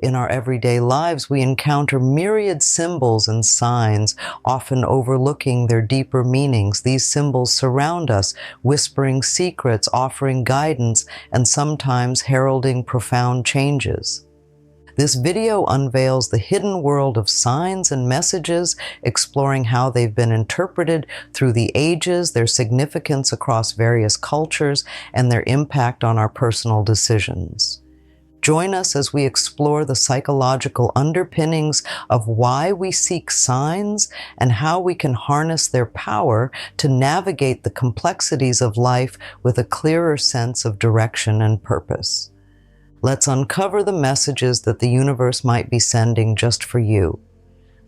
In our everyday lives, we encounter myriad symbols and signs, often overlooking their deeper meanings. These symbols surround us, whispering secrets, offering guidance, and sometimes heralding profound changes. This video unveils the hidden world of signs and messages, exploring how they've been interpreted through the ages, their significance across various cultures, and their impact on our personal decisions. Join us as we explore the psychological underpinnings of why we seek signs and how we can harness their power to navigate the complexities of life with a clearer sense of direction and purpose. Let's uncover the messages that the universe might be sending just for you.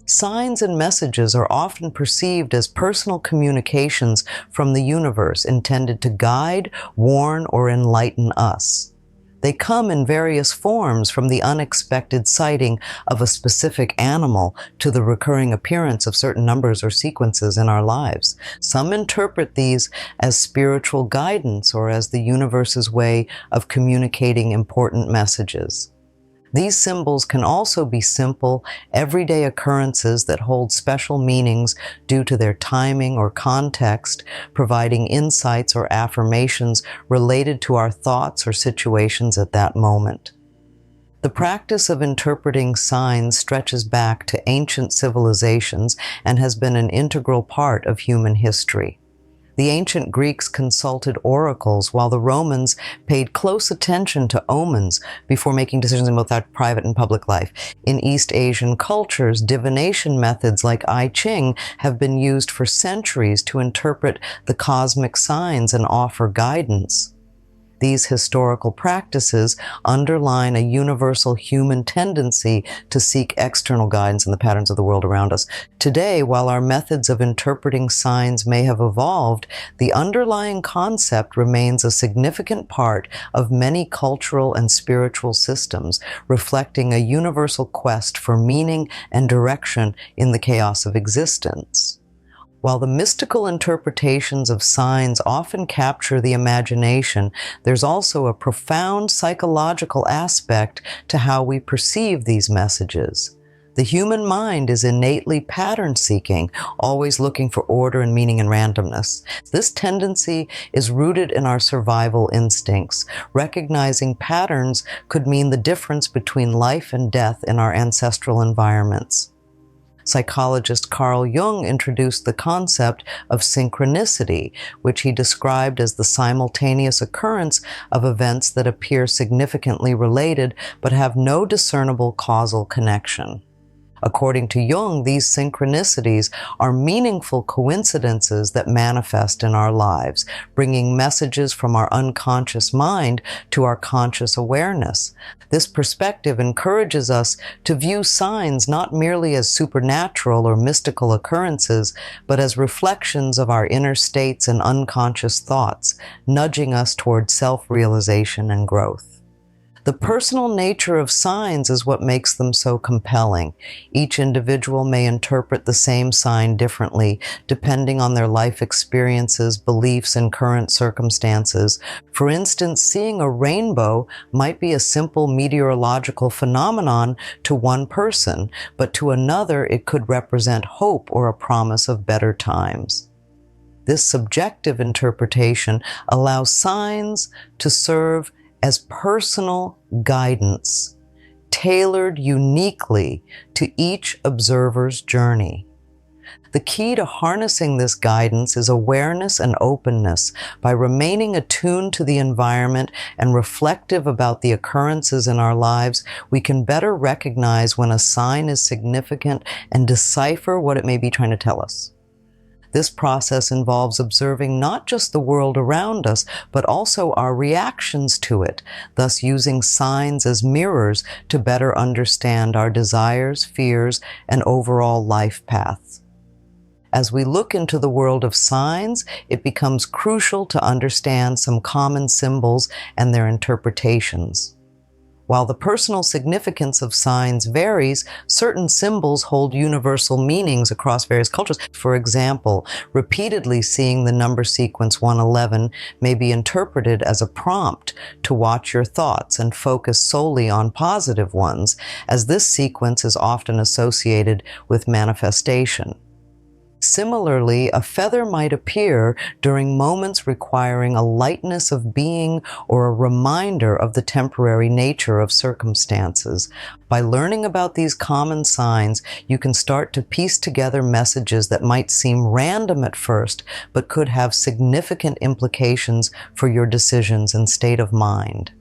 Signs and messages are often perceived as personal communications from the universe intended to guide, warn, or enlighten us. They come in various forms, from the unexpected sighting of a specific animal to the recurring appearance of certain numbers or sequences in our lives. Some interpret these as spiritual guidance or as the universe's way of communicating important messages. These symbols can also be simple, everyday occurrences that hold special meanings due to their timing or context, providing insights or affirmations related to our thoughts or situations at that moment. The practice of interpreting signs stretches back to ancient civilizations and has been an integral part of human history. The ancient Greeks consulted oracles, while the Romans paid close attention to omens before making decisions in both our private and public life. In East Asian cultures, divination methods like I Ching have been used for centuries to interpret the cosmic signs and offer guidance. These historical practices underline a universal human tendency to seek external guidance in the patterns of the world around us. Today, while our methods of interpreting signs may have evolved, the underlying concept remains a significant part of many cultural and spiritual systems, reflecting a universal quest for meaning and direction in the chaos of existence. While the mystical interpretations of signs often capture the imagination, there's also a profound psychological aspect to how we perceive these messages. The human mind is innately pattern-seeking, always looking for order and meaning in randomness. This tendency is rooted in our survival instincts. Recognizing patterns could mean the difference between life and death in our ancestral environments. Psychologist Carl Jung introduced the concept of synchronicity, which he described as the simultaneous occurrence of events that appear significantly related but have no discernible causal connection. According to Jung, these synchronicities are meaningful coincidences that manifest in our lives, bringing messages from our unconscious mind to our conscious awareness. This perspective encourages us to view signs not merely as supernatural or mystical occurrences, but as reflections of our inner states and unconscious thoughts, nudging us toward self-realization and growth. The personal nature of signs is what makes them so compelling. Each individual may interpret the same sign differently, depending on their life experiences, beliefs, and current circumstances. For instance, seeing a rainbow might be a simple meteorological phenomenon to one person, but to another it could represent hope or a promise of better times. This subjective interpretation allows signs to serve as personal guidance, tailored uniquely to each observer's journey. The key to harnessing this guidance is awareness and openness. By remaining attuned to the environment and reflective about the occurrences in our lives, we can better recognize when a sign is significant and decipher what it may be trying to tell us. This process involves observing not just the world around us, but also our reactions to it, thus using signs as mirrors to better understand our desires, fears, and overall life paths. As we look into the world of signs, it becomes crucial to understand some common symbols and their interpretations. While the personal significance of signs varies, certain symbols hold universal meanings across various cultures. For example, repeatedly seeing the number sequence 111 may be interpreted as a prompt to watch your thoughts and focus solely on positive ones, as this sequence is often associated with manifestation. Similarly, a feather might appear during moments requiring a lightness of being or a reminder of the temporary nature of circumstances. By learning about these common signs, you can start to piece together messages that might seem random at first, but could have significant implications for your decisions and state of mind.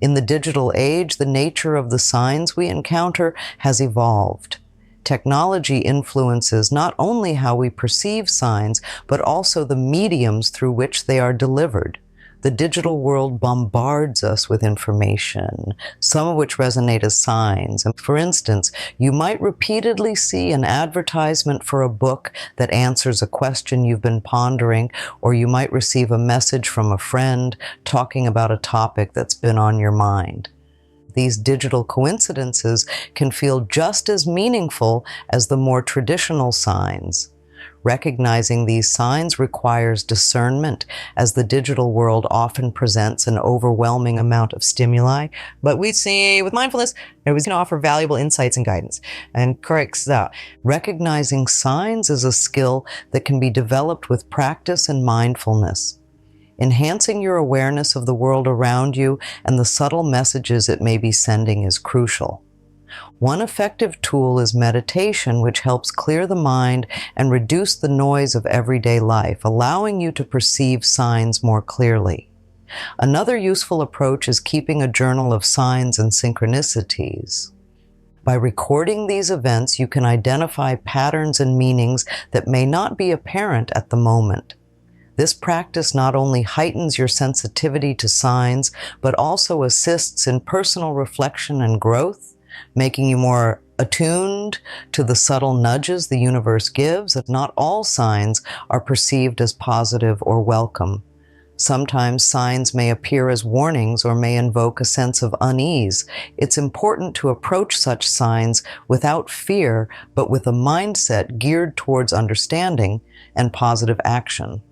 In the digital age, the nature of the signs we encounter has evolved. Technology influences not only how we perceive signs, but also the mediums through which they are delivered. The digital world bombards us with information, some of which resonate as signs. For instance, you might repeatedly see an advertisement for a book that answers a question you've been pondering, or you might receive a message from a friend talking about a topic that's been on your mind. These digital coincidences can feel just as meaningful as the more traditional signs. Recognizing these signs requires discernment, as the digital world often presents an overwhelming amount of stimuli. But we see with mindfulness, it was going to offer valuable insights and guidance. And corrects that. Recognizing signs is a skill that can be developed with practice and mindfulness. Enhancing your awareness of the world around you and the subtle messages it may be sending is crucial. One effective tool is meditation, which helps clear the mind and reduce the noise of everyday life, allowing you to perceive signs more clearly. Another useful approach is keeping a journal of signs and synchronicities. By recording these events, you can identify patterns and meanings that may not be apparent at the moment. This practice not only heightens your sensitivity to signs, but also assists in personal reflection and growth, making you more attuned to the subtle nudges the universe gives. Not all signs are perceived as positive or welcome. Sometimes signs may appear as warnings or may invoke a sense of unease. It's important to approach such signs without fear, but with a mindset geared towards understanding and positive action.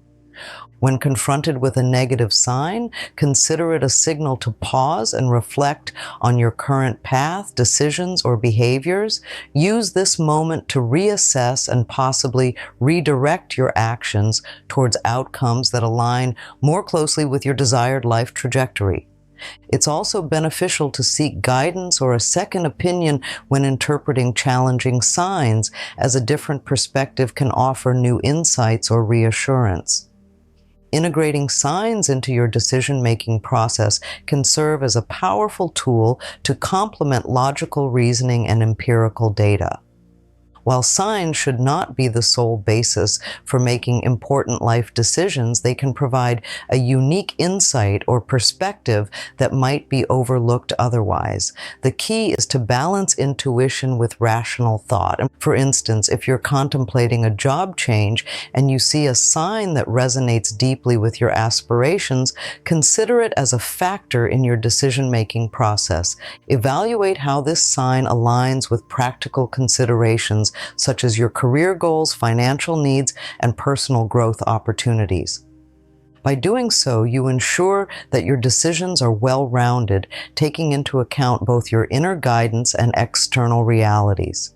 When confronted with a negative sign, consider it a signal to pause and reflect on your current path, decisions, or behaviors. Use this moment to reassess and possibly redirect your actions towards outcomes that align more closely with your desired life trajectory. It's also beneficial to seek guidance or a second opinion when interpreting challenging signs, as a different perspective can offer new insights or reassurance. Integrating signs into your decision-making process can serve as a powerful tool to complement logical reasoning and empirical data. While signs should not be the sole basis for making important life decisions, they can provide a unique insight or perspective that might be overlooked otherwise. The key is to balance intuition with rational thought. For instance, if you're contemplating a job change and you see a sign that resonates deeply with your aspirations, consider it as a factor in your decision-making process. Evaluate how this sign aligns with practical considerations such as your career goals, financial needs, and personal growth opportunities. By doing so, you ensure that your decisions are well-rounded, taking into account both your inner guidance and external realities.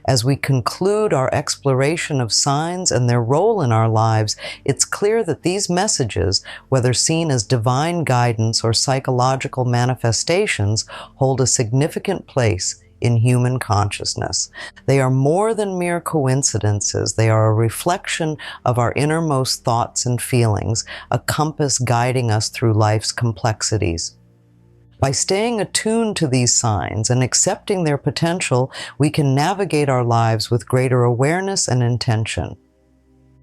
As we conclude our exploration of signs and their role in our lives, it's clear that these messages, whether seen as divine guidance or psychological manifestations, hold a significant place in human consciousness. They are more than mere coincidences. They are a reflection of our innermost thoughts and feelings, a compass guiding us through life's complexities. By staying attuned to these signs and accepting their potential, we can navigate our lives with greater awareness and intention.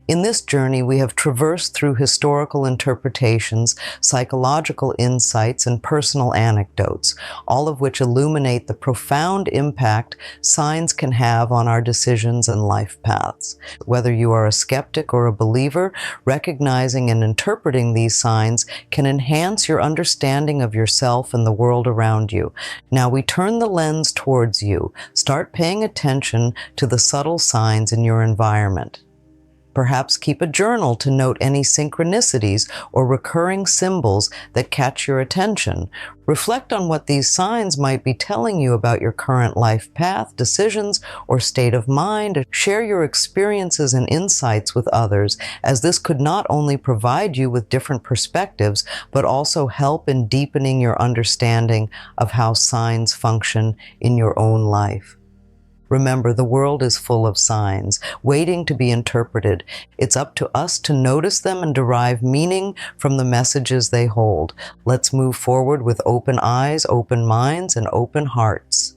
In this journey, we have traversed through historical interpretations, psychological insights, and personal anecdotes, all of which illuminate the profound impact signs can have on our decisions and life paths. Whether you are a skeptic or a believer, recognizing and interpreting these signs can enhance your understanding of yourself and the world around you. Now we turn the lens towards you. Start paying attention to the subtle signs in your environment. Perhaps keep a journal to note any synchronicities or recurring symbols that catch your attention. Reflect on what these signs might be telling you about your current life path, decisions, or state of mind. Share your experiences and insights with others, as this could not only provide you with different perspectives, but also help in deepening your understanding of how signs function in your own life. Remember, the world is full of signs, waiting to be interpreted. It's up to us to notice them and derive meaning from the messages they hold. Let's move forward with open eyes, open minds, and open hearts.